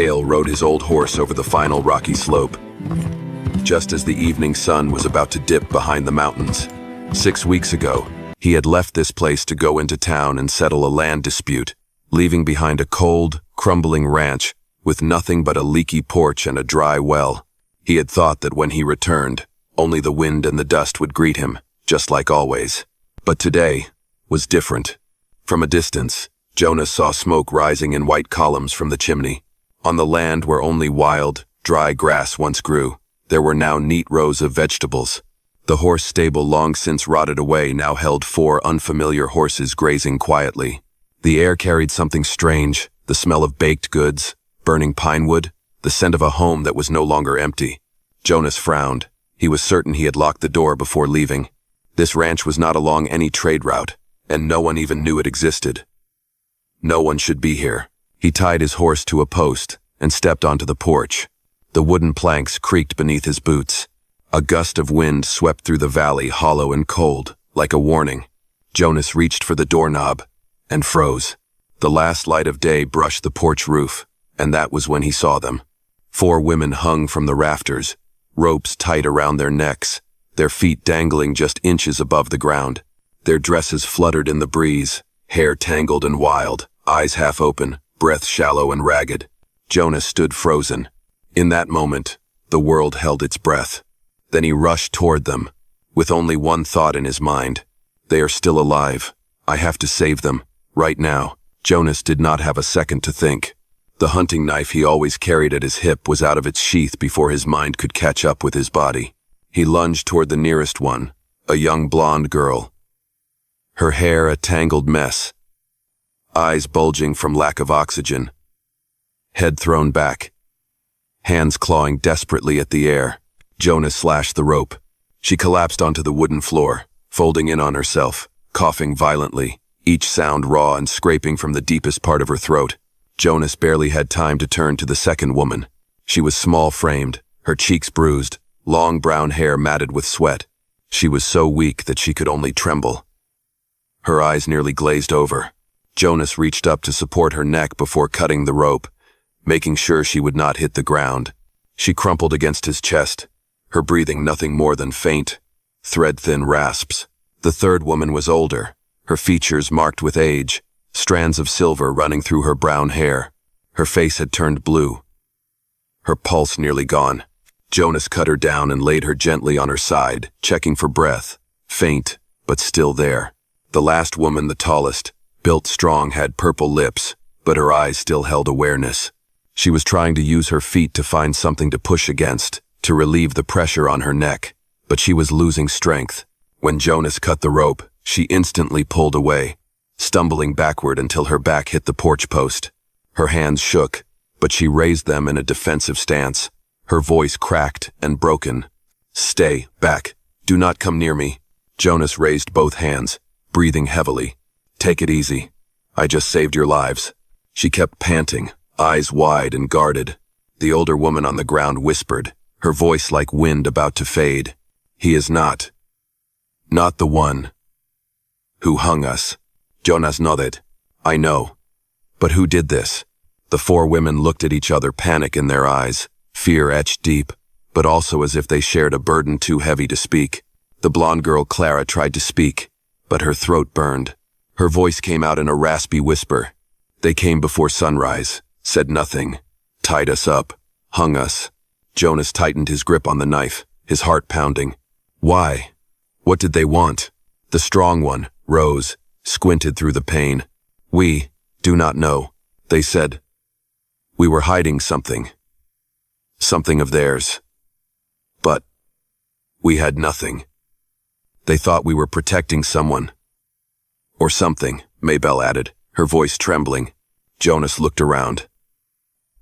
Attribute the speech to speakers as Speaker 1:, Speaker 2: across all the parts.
Speaker 1: Dale rode his old horse over the final rocky slope, just as the evening sun was about to dip behind the mountains. 6 weeks ago, he had left this place to go into town and settle a land dispute, leaving behind a cold, crumbling ranch with nothing but a leaky porch and a dry well. He had thought that when he returned, only the wind and the dust would greet him, just like always. But today was different. From a distance, Jonas saw smoke rising in white columns from the chimney. On the land where only wild, dry grass once grew, there were now neat rows of vegetables. The horse stable, long since rotted away, now held 4 unfamiliar horses grazing quietly. The air carried something strange, the smell of baked goods, burning pine wood, the scent of a home that was no longer empty. Jonas frowned. He was certain he had locked the door before leaving. This ranch was not along any trade route, and no one even knew it existed. No one should be here. He tied his horse to a post and stepped onto the porch. The wooden planks creaked beneath his boots. A gust of wind swept through the valley, hollow and cold, like a warning. Jonas reached for the doorknob and froze. The last light of day brushed the porch roof, and that was when he saw them. 4 women hung from the rafters, ropes tight around their necks, their feet dangling just inches above the ground. Their dresses fluttered in the breeze, hair tangled and wild, eyes half open, breath shallow and ragged. Jonas stood frozen. In that moment, the world held its breath. Then he rushed toward them, with only one thought in his mind. They are still alive. I have to save them, right now. Jonas did not have a second to think. The hunting knife he always carried at his hip was out of its sheath before his mind could catch up with his body. He lunged toward the nearest one, a young blonde girl. Her hair a tangled mess, eyes bulging from lack of oxygen, head thrown back, hands clawing desperately at the air. Jonas slashed the rope. She collapsed onto the wooden floor, folding in on herself, coughing violently, each sound raw and scraping from the deepest part of her throat. Jonas barely had time to turn to the second woman. She was small-framed, her cheeks bruised, long brown hair matted with sweat. She was so weak that she could only tremble. Her eyes nearly glazed over. Jonas reached up to support her neck before cutting the rope, making sure she would not hit the ground. She crumpled against his chest, her breathing nothing more than faint, thread-thin rasps. The third woman was older, her features marked with age, strands of silver running through her brown hair. Her face had turned blue, her pulse nearly gone. Jonas cut her down and laid her gently on her side, checking for breath, faint, but still there. The last woman, the tallest, built strong, had purple lips, but her eyes still held awareness. She was trying to use her feet to find something to push against, to relieve the pressure on her neck, but she was losing strength. When Jonas cut the rope, she instantly pulled away, stumbling backward until her back hit the porch post. Her hands shook, but she raised them in a defensive stance. Her voice cracked and broken. "Stay back. Do not come near me." Jonas raised both hands, breathing heavily. "Take it easy. I just saved your lives." She kept panting, eyes wide and guarded. The older woman on the ground whispered, her voice like wind about to fade. "He is not the one who hung us." Jonas nodded. "I know. But who did this?" The 4 women looked at each other, panic in their eyes, fear etched deep, but also as if they shared a burden too heavy to speak. The blonde girl Clara tried to speak, but her throat burned. Her voice came out in a raspy whisper. "They came before sunrise, said nothing, tied us up, hung us." Jonas tightened his grip on the knife, his heart pounding. Why? What did they want? The strong one, Rose, squinted through the pain. "We do not know," they said. "We were hiding something. Something of theirs. But we had nothing. They thought we were protecting someone. Or something," Maybelle added, her voice trembling. Jonas looked around.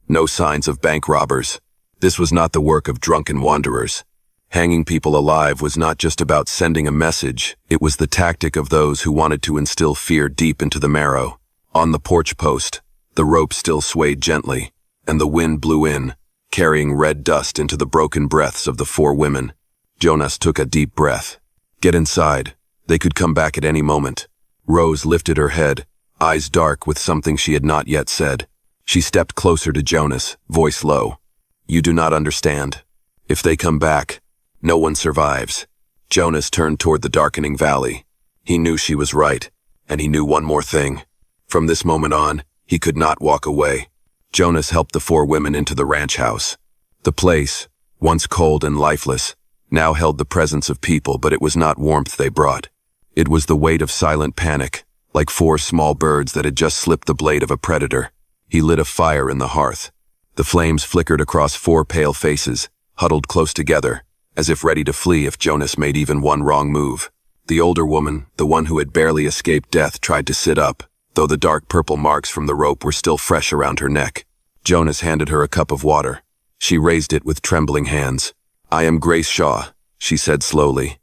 Speaker 1: No signs of bank robbers. This was not the work of drunken wanderers. Hanging people alive was not just about sending a message, it was the tactic of those who wanted to instill fear deep into the marrow. On the porch post, the rope still swayed gently, and the wind blew in, carrying red dust into the broken breaths of the 4 women. Jonas took a deep breath. Get inside. They could come back at any moment. Rose lifted her head, eyes dark with something she had not yet said. She stepped closer to Jonas, voice low. You do not understand. If they come back, no one survives. Jonas turned toward the darkening valley. He knew she was right, and he knew one more thing. From this moment on, he could not walk away. Jonas helped the 4 women into the ranch house. The place, once cold and lifeless, now held the presence of people, but it was not warmth they brought. It was the weight of silent panic, like 4 small birds that had just slipped the blade of a predator. He lit a fire in the hearth. The flames flickered across 4 pale faces, huddled close together, as if ready to flee if Jonas made even one wrong move. The older woman, the one who had barely escaped death, tried to sit up, though the dark purple marks from the rope were still fresh around her neck. Jonas handed her a cup of water. She raised it with trembling hands. I am Grace Shaw, she said slowly.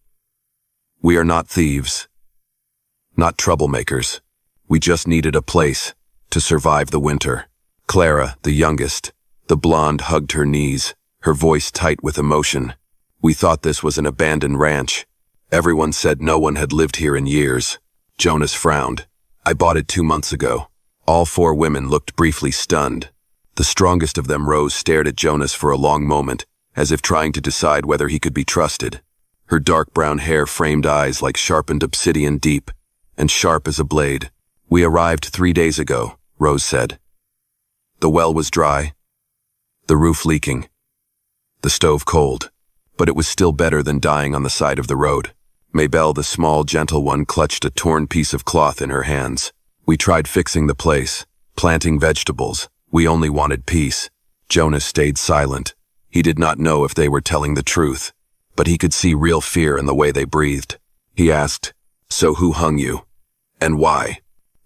Speaker 1: We are not thieves. Not troublemakers. We just needed a place to survive the winter. Clara, the youngest, the blonde, hugged her knees, her voice tight with emotion. We thought this was an abandoned ranch. Everyone said no one had lived here in years. Jonas frowned. I bought it 2 months ago. All 4 women looked briefly stunned. The strongest of them, Rose, stared at Jonas for a long moment, as if trying to decide whether he could be trusted. Her dark brown hair framed eyes like sharpened obsidian, deep and sharp as a blade. We arrived 3 days ago, Rose said. The well was dry, the roof leaking, the stove cold, but it was still better than dying on the side of the road. Maybelle, the small, gentle one, clutched a torn piece of cloth in her hands. We tried fixing the place, planting vegetables. We only wanted peace. Jonas stayed silent. He did not know if they were telling the truth, but he could see real fear in the way they breathed. He asked, So who hung you? And why?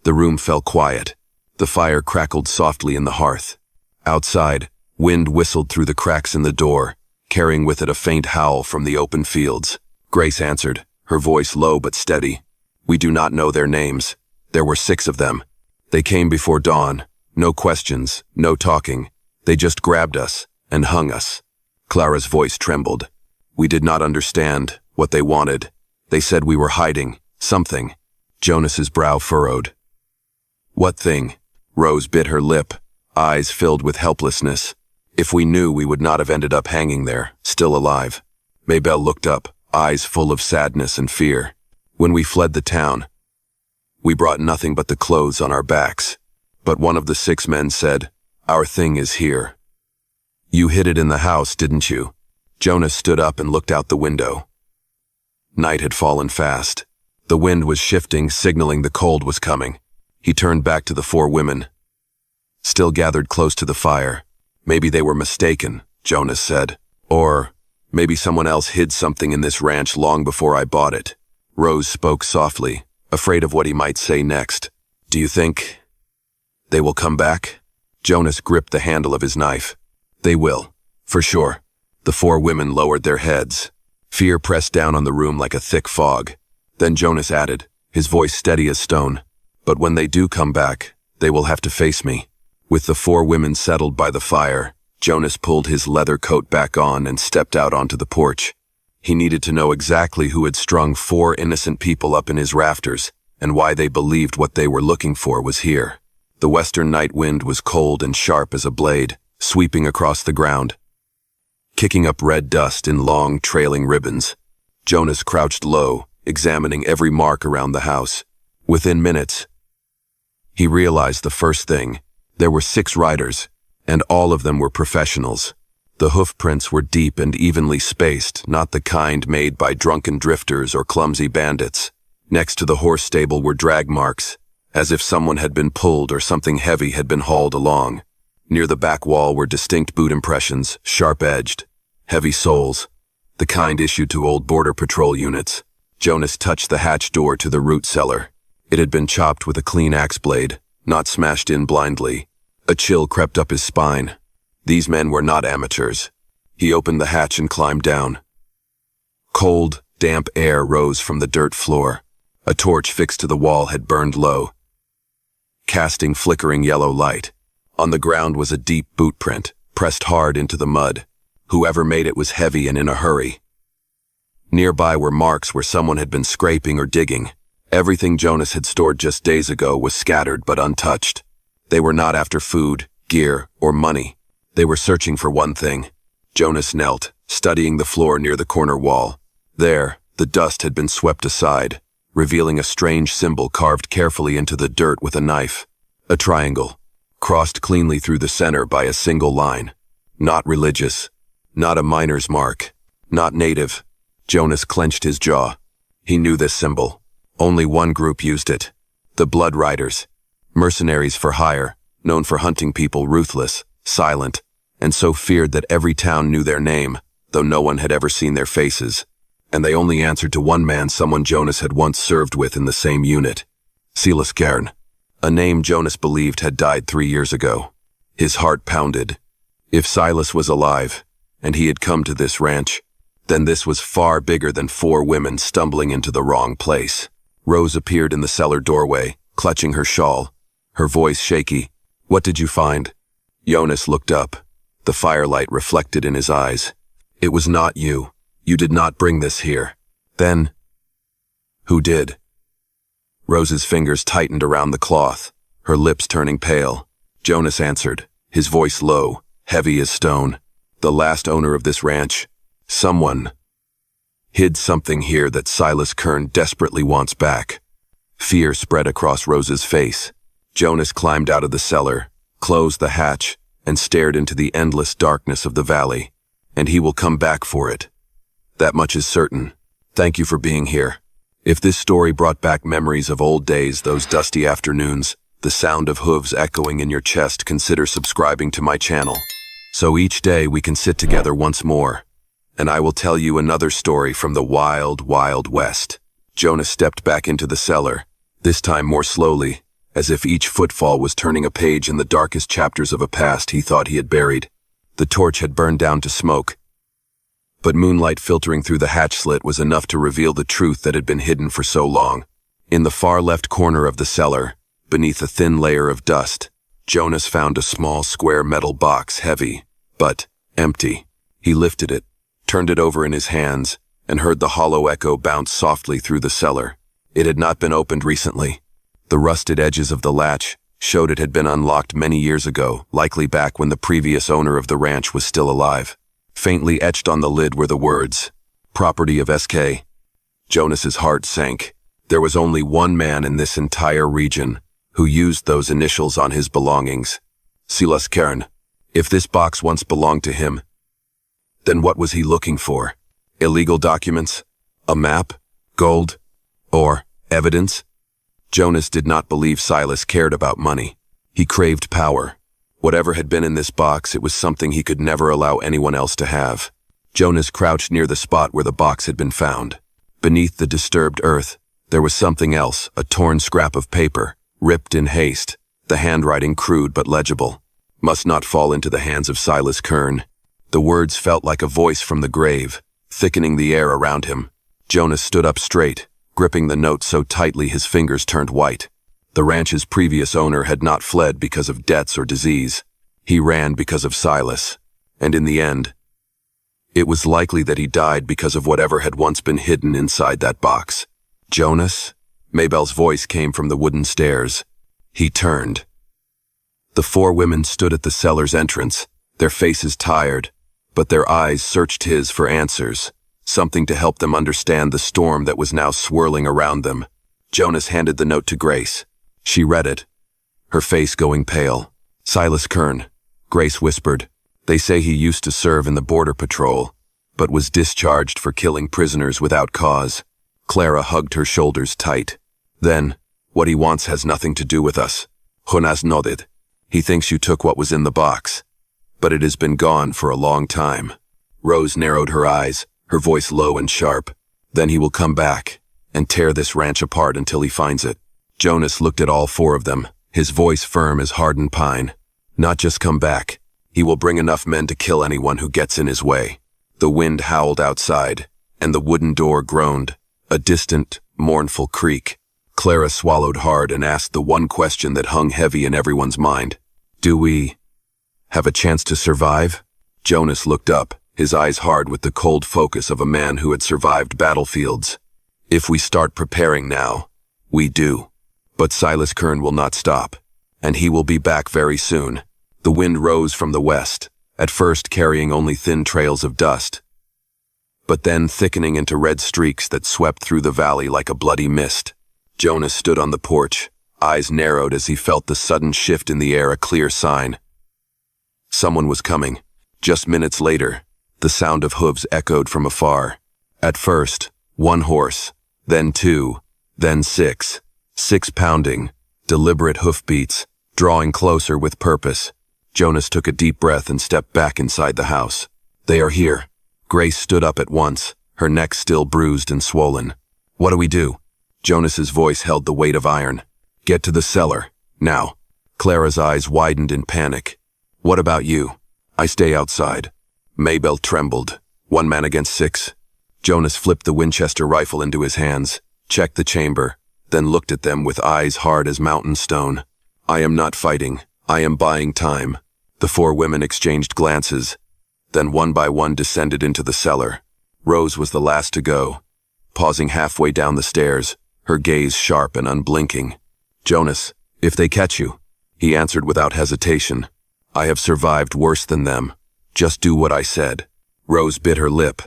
Speaker 1: The room fell quiet. The fire crackled softly in the hearth. Outside, wind whistled through the cracks in the door, carrying with it a faint howl from the open fields. Grace answered, her voice low but steady. We do not know their names. There were 6 of them. They came before dawn. No questions, no talking. They just grabbed us and hung us. Clara's voice trembled. We did not understand what they wanted. They said we were hiding something. Jonas's brow furrowed. What thing? Rose bit her lip, eyes filled with helplessness. If we knew, we would not have ended up hanging there, still alive. Maybelle looked up, eyes full of sadness and fear. When we fled the town, we brought nothing but the clothes on our backs. But one of the 6 men said, Our thing is here. You hid it in the house, didn't you? Jonas stood up and looked out the window. Night had fallen fast. The wind was shifting, signaling the cold was coming. He turned back to the 4 women, still gathered close to the fire. Maybe they were mistaken, Jonas said. Or maybe someone else hid something in this ranch long before I bought it. Rose spoke softly, afraid of what he might say next. Do you think they will come back? Jonas gripped the handle of his knife. They will, for sure. The 4 women lowered their heads. Fear pressed down on the room like a thick fog. Then Jonas added, his voice steady as stone. But when they do come back, they will have to face me. With the 4 women settled by the fire, Jonas pulled his leather coat back on and stepped out onto the porch. He needed to know exactly who had strung 4 innocent people up in his rafters, and why they believed what they were looking for was here. The western night wind was cold and sharp as a blade, sweeping across the ground, kicking up red dust in long, trailing ribbons. Jonas crouched low, examining every mark around the house. Within minutes, he realized the first thing. There were 6 riders, and all of them were professionals. The hoof prints were deep and evenly spaced, not the kind made by drunken drifters or clumsy bandits. Next to the horse stable were drag marks, as if someone had been pulled or something heavy had been hauled along. Near the back wall were distinct boot impressions, sharp-edged, heavy soles, the kind issued to old Border Patrol units. Jonas touched the hatch door to the root cellar. It had been chopped with a clean axe blade, not smashed in blindly. A chill crept up his spine. These men were not amateurs. He opened the hatch and climbed down. Cold, damp air rose from the dirt floor. A torch fixed to the wall had burned low, casting flickering yellow light. On the ground was a deep boot print, pressed hard into the mud. Whoever made it was heavy and in a hurry. Nearby were marks where someone had been scraping or digging. Everything Jonas had stored just days ago was scattered but untouched. They were not after food, gear, or money. They were searching for one thing. Jonas knelt, studying the floor near the corner wall. There, the dust had been swept aside, revealing a strange symbol carved carefully into the dirt with a knife. A triangle, crossed cleanly through the center by a single line. Not religious, not a miner's mark, not native. Jonas clenched his jaw. He knew this symbol. Only one group used it. The Blood Riders. Mercenaries for hire, known for hunting people ruthless, silent, and so feared that every town knew their name, though no one had ever seen their faces. And they only answered to one man, someone Jonas had once served with in the same unit. Silas Cairn. A name Jonas believed had died 3 years ago. His heart pounded. If Silas was alive, and he had come to this ranch, then this was far bigger than 4 women stumbling into the wrong place. Rose appeared in the cellar doorway, clutching her shawl, her voice shaky. "What did you find?" Jonas looked up. The firelight reflected in his eyes. "It was not you. You did not bring this here." "Then, who did?" Rose's fingers tightened around the cloth, her lips turning pale. Jonas answered, his voice low, heavy as stone. "The last owner of this ranch. Someone hid something here that Silas Cairn desperately wants back." Fear spread across Rose's face. Jonas climbed out of the cellar, closed the hatch, and stared into the endless darkness of the valley. "And he will come back for it. That much is certain. Thank you for being here." If this story brought back memories of old days, those dusty afternoons, the sound of hooves echoing in your chest, consider subscribing to my channel. So each day we can sit together once more, and I will tell you another story from the wild, wild west. Jonas stepped back into the cellar, this time more slowly, as if each footfall was turning a page in the darkest chapters of a past he thought he had buried. The torch had burned down to smoke, but moonlight filtering through the hatch slit was enough to reveal the truth that had been hidden for so long. In the far left corner of the cellar, beneath a thin layer of dust, Jonas found a small square metal box, heavy, but empty. He lifted it, turned it over in his hands, and heard the hollow echo bounce softly through the cellar. It had not been opened recently. The rusted edges of the latch showed it had been unlocked many years ago, likely back when the previous owner of the ranch was still alive. Faintly etched on the lid were the words, "Property of SK." Jonas's heart sank. There was only one man in this entire region who used those initials on his belongings. Silas Cairn. If this box once belonged to him, then what was he looking for? Illegal documents? A map? Gold? Or evidence? Jonas did not believe Silas cared about money. He craved power. Whatever had been in this box, it was something he could never allow anyone else to have. Jonas crouched near the spot where the box had been found. Beneath the disturbed earth, there was something else, a torn scrap of paper, ripped in haste, the handwriting crude but legible. "Must not fall into the hands of Silas Cairn." The words felt like a voice from the grave, thickening the air around him. Jonas stood up straight, gripping the note so tightly his fingers turned white. The ranch's previous owner had not fled because of debts or disease. He ran because of Silas. And in the end, it was likely that he died because of whatever had once been hidden inside that box. "Jonas?" Maybelle's voice came from the wooden stairs. He turned. The 4 women stood at the cellar's entrance, their faces tired, but their eyes searched his for answers, something to help them understand the storm that was now swirling around them. Jonas handed the note to Grace. She read it, her face going pale. "Silas Cairn," Grace whispered. "They say he used to serve in the border patrol, but was discharged for killing prisoners without cause." Clara hugged her shoulders tight. "Then, what he wants has nothing to do with us." Jonas nodded. "He thinks you took what was in the box, but it has been gone for a long time." Rose narrowed her eyes, her voice low and sharp. "Then he will come back and tear this ranch apart until he finds it." Jonas looked at all 4 of them, his voice firm as hardened pine. "Not just come back. He will bring enough men to kill anyone who gets in his way." The wind howled outside, and the wooden door groaned, a distant, mournful creak. Clara swallowed hard and asked the one question that hung heavy in everyone's mind. "Do we have a chance to survive?" Jonas looked up, his eyes hard with the cold focus of a man who had survived battlefields. "If we start preparing now, we do. But Silas Cairn will not stop, and he will be back very soon. The wind rose from the west, at first carrying only thin trails of dust, but then thickening into red streaks that swept through the valley like a bloody mist. Jonas stood on the porch, eyes narrowed as he felt the sudden shift in the air, a clear sign. Someone was coming. Just minutes later, the sound of hooves echoed from afar. At first, one horse, then two, then six. 6 pounding, deliberate hoofbeats, drawing closer with purpose. Jonas took a deep breath and stepped back inside the house. They are here. Grace stood up at once, her neck still bruised and swollen. What do we do? Jonas's voice held the weight of iron. Get to the cellar, now. Clara's eyes widened in panic. What about you? I stay outside. Mabel trembled. 1 man against 6. Jonas flipped the Winchester rifle into his hands, checked the chamber, then looked at them with eyes hard as mountain stone. I am not fighting. I am buying time. The 4 women exchanged glances, then one by one descended into the cellar. Rose was the last to go, pausing halfway down the stairs, her gaze sharp and unblinking. Jonas, if they catch you, he answered without hesitation. I have survived worse than them. Just do what I said. Rose bit her lip,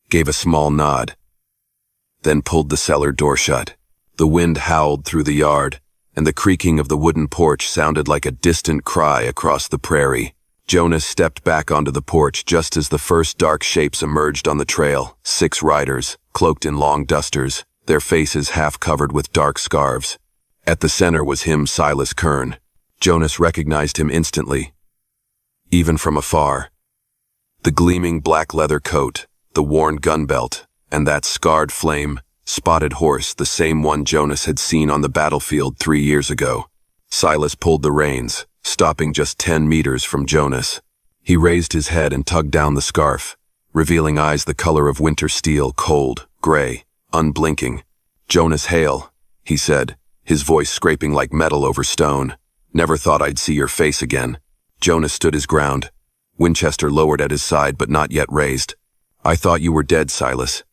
Speaker 1: gave a small nod, then pulled the cellar door shut. The wind howled through the yard, and the creaking of the wooden porch sounded like a distant cry across the prairie. Jonas stepped back onto the porch just as the first dark shapes emerged on the trail. 6 riders, cloaked in long dusters, their faces half covered with dark scarves. At the center was him, Silas Kern. Jonas recognized him instantly, even from afar. The gleaming black leather coat, the worn gun belt, and that scarred spotted horse, the same one Jonas had seen on the battlefield 3 years ago. Silas pulled the reins, stopping just 10 meters from Jonas. He raised his head and tugged down the scarf, revealing eyes the color of winter steel, cold, gray, unblinking. Jonas Hale, he said, his voice scraping like metal over stone. Never thought I'd see your face again. Jonas stood his ground, Winchester lowered at his side but not yet raised. I thought you were dead, Silas.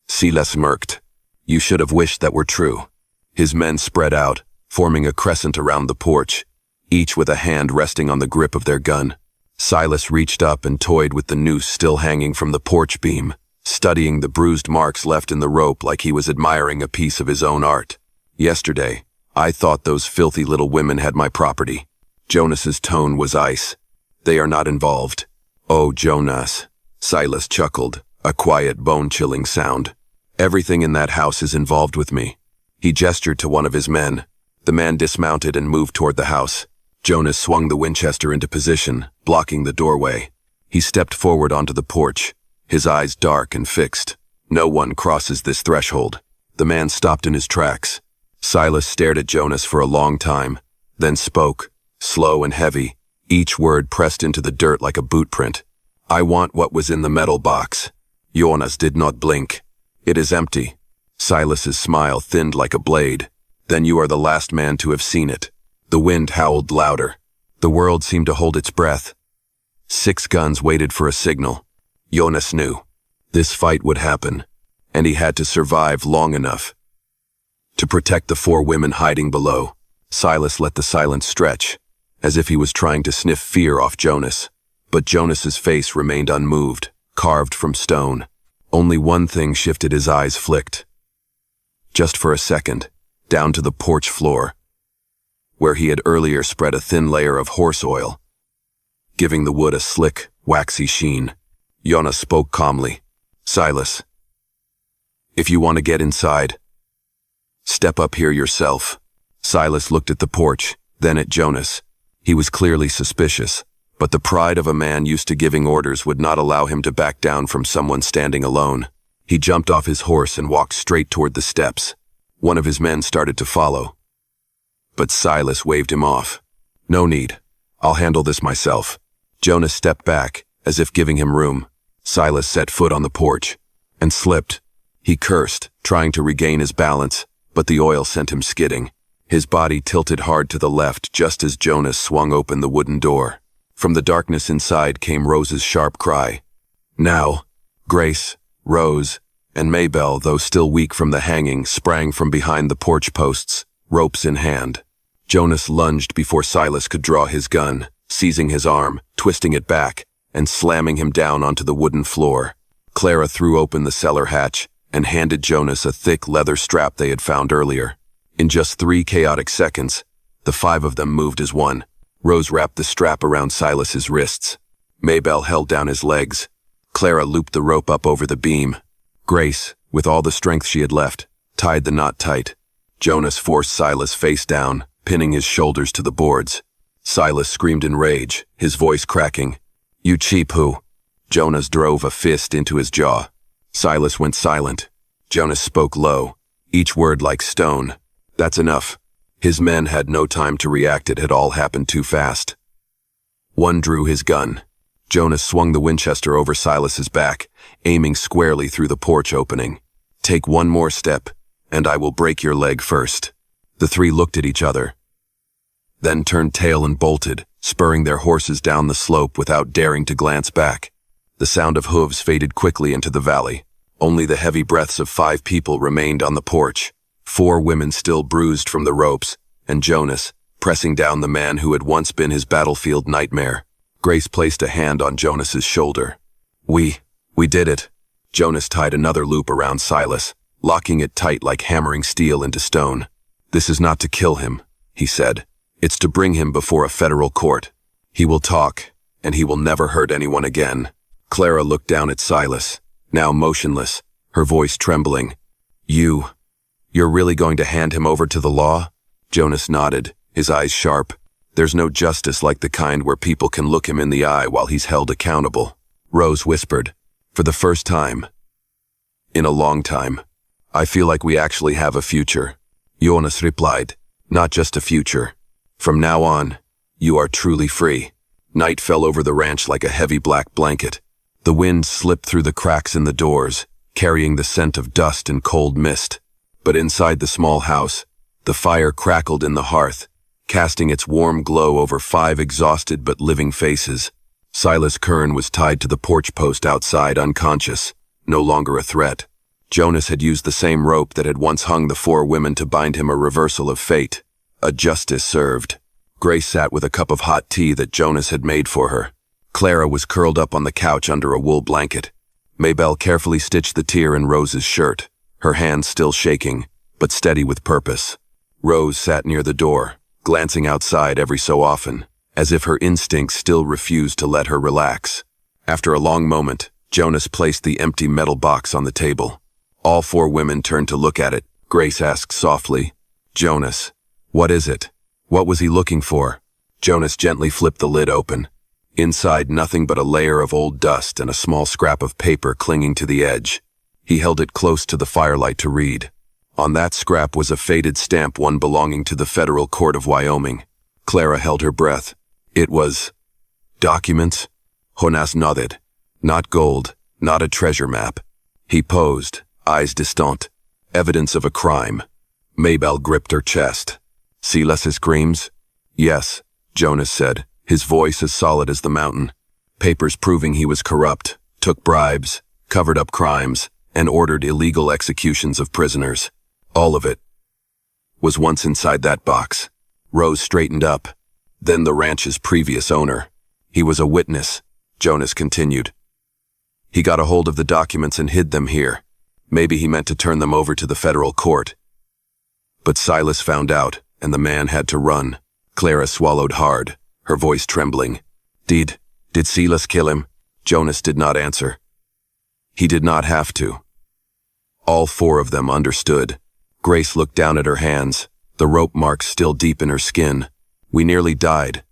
Speaker 1: Silas smirked. You should have wished that were true. His men spread out, forming a crescent around the porch, each with a hand resting on the grip of their gun. Silas reached up and toyed with the noose still hanging from the porch beam, studying the bruised marks left in the rope like he was admiring a piece of his own art. Yesterday, I thought those filthy little women had my property. Jonas's tone was ice. They are not involved. Oh, Jonas. Silas chuckled, a quiet, bone-chilling sound. Everything in that house is involved with me. He gestured to one of his men. The man dismounted and moved toward the house. Jonas swung the Winchester into position, blocking the doorway. He stepped forward onto the porch, his eyes dark and fixed. No one crosses this threshold. The man stopped in his tracks. Silas stared at Jonas for a long time, then spoke, slow and heavy, each word pressed into the dirt like a boot print. I want what was in the metal box. Jonas did not blink. It is empty. Silas's smile thinned like a blade. Then you are the last man to have seen it. The wind howled louder. The world seemed to hold its breath. 6 guns waited for a signal. Jonas knew. This fight would happen, and he had to survive long enough to protect the 4 women hiding below. Silas let the silence stretch, as if he was trying to sniff fear off Jonas. But Jonas's face remained unmoved, carved from stone. Only one thing shifted. His eyes flicked. Just for a second, down to the porch floor, where he had earlier spread a thin layer of horse oil, giving the wood a slick, waxy sheen. Jonas spoke calmly. Silas, if you want to get inside, step up here yourself. Silas looked at the porch, then at Jonas. He was clearly suspicious, but the pride of a man used to giving orders would not allow him to back down from someone standing alone. He jumped off his horse and walked straight toward the steps. One of his men started to follow, but Silas waved him off. No need. I'll handle this myself. Jonas stepped back, as if giving him room. Silas set foot on the porch and slipped. He cursed, trying to regain his balance, but the oil sent him skidding. His body tilted hard to the left just as Jonas swung open the wooden door. From the darkness inside came Rose's sharp cry. Now, Grace, Rose, and Mabel, though still weak from the hanging, sprang from behind the porch posts, ropes in hand. Jonas lunged before Silas could draw his gun, seizing his arm, twisting it back, and slamming him down onto the wooden floor. Clara threw open the cellar hatch and handed Jonas a thick leather strap they had found earlier. In just 3 chaotic seconds, the 5 of them moved as one. Rose wrapped the strap around Silas's wrists. Maybelle held down his legs. Clara looped the rope up over the beam. Grace, with all the strength she had left, tied the knot tight. Jonas forced Silas face down, pinning his shoulders to the boards. Silas screamed in rage, his voice cracking. "You cheap who?" Jonas drove a fist into his jaw. Silas went silent. Jonas spoke low, each word like stone. "That's enough." His men had no time to react. It had all happened too fast. One drew his gun. Jonas swung the Winchester over Silas's back, aiming squarely through the porch opening. "Take one more step, and I will break your leg first." The 3 looked at each other, then turned tail and bolted, spurring their horses down the slope without daring to glance back. The sound of hooves faded quickly into the valley. Only the heavy breaths of 5 people remained on the porch. 4 women still bruised from the ropes, and Jonas, pressing down the man who had once been his battlefield nightmare. Grace placed a hand on Jonas's shoulder. We did it." Jonas tied another loop around Silas, locking it tight like hammering steel into stone. "This is not to kill him," he said. "It's to bring him before a federal court. He will talk, and he will never hurt anyone again." Clara looked down at Silas, now motionless, her voice trembling. You're really going to hand him over to the law?" Jonas nodded, his eyes sharp. "There's no justice like the kind where people can look him in the eye while he's held accountable." Rose whispered, "For the first time in a long time, I feel like we actually have a future." Jonas replied, "Not just a future. From now on, you are truly free." Night fell over the ranch like a heavy black blanket. The wind slipped through the cracks in the doors, carrying the scent of dust and cold mist. But inside the small house, the fire crackled in the hearth, casting its warm glow over 5 exhausted but living faces. Silas Kern was tied to the porch post outside, unconscious, no longer a threat. Jonas had used the same rope that had once hung the 4 women to bind him, a reversal of fate. A justice served. Grace sat with a cup of hot tea that Jonas had made for her. Clara was curled up on the couch under a wool blanket. Maybelle carefully stitched the tear in Rose's shirt, her hands still shaking, but steady with purpose. Rose sat near the door, glancing outside every so often, as if her instincts still refused to let her relax. After a long moment, Jonas placed the empty metal box on the table. All 4 women turned to look at it. Grace asked softly, "Jonas, what is it? What was he looking for?" Jonas gently flipped the lid open. Inside, nothing but a layer of old dust and a small scrap of paper clinging to the edge. He held it close to the firelight to read. On that scrap was a faded stamp, one belonging to the Federal Court of Wyoming. Clara held her breath. It was documents? Jonas nodded. Not gold, not a treasure map. He posed, eyes distant. Evidence of a crime. Maybelle gripped her chest. "Silas's screams?" "Yes," Jonas said, his voice as solid as the mountain. "Papers proving he was corrupt, took bribes, covered up crimes, and ordered illegal executions of prisoners. All of it was once inside that box." Rose straightened up. "Then the ranch's previous owner. He was a witness," Jonas continued. "He got a hold of the documents and hid them here. Maybe he meant to turn them over to the federal court. But Silas found out, and the man had to run." Clara swallowed hard, her voice trembling. Did Silas kill him?" Jonas did not answer. "He did not have to." All 4 of them understood. Grace looked down at her hands, the rope marks still deep in her skin. "We nearly died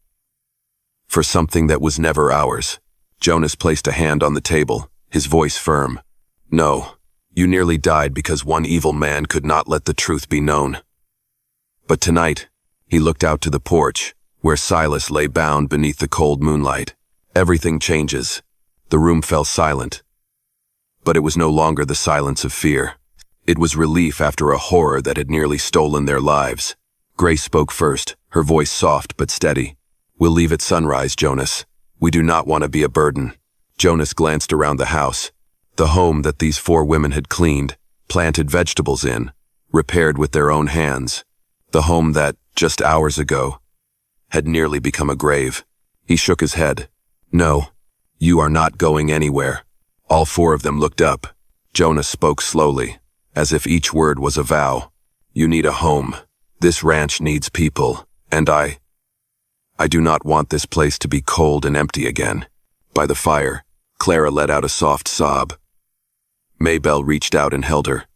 Speaker 1: for something that was never ours." Jonas placed a hand on the table, his voice firm. "No, you nearly died because one evil man could not let the truth be known. But tonight," he looked out to the porch, where Silas lay bound beneath the cold moonlight. "Everything changes." The room fell silent. But it was no longer the silence of fear. It was relief after a horror that had nearly stolen their lives. Grace spoke first, her voice soft but steady. "We'll leave at sunrise, Jonas. We do not want to be a burden." Jonas glanced around the house. The home that these 4 women had cleaned, planted vegetables in, repaired with their own hands. The home that, just hours ago, had nearly become a grave. He shook his head. No, you are not going anywhere. All four of them looked up. Jonas spoke slowly, as if each word was a vow. You need a home. This ranch needs people, and I do not want this place to be cold and empty again. By the fire, Clara let out a soft sob. Maybelle reached out and held her.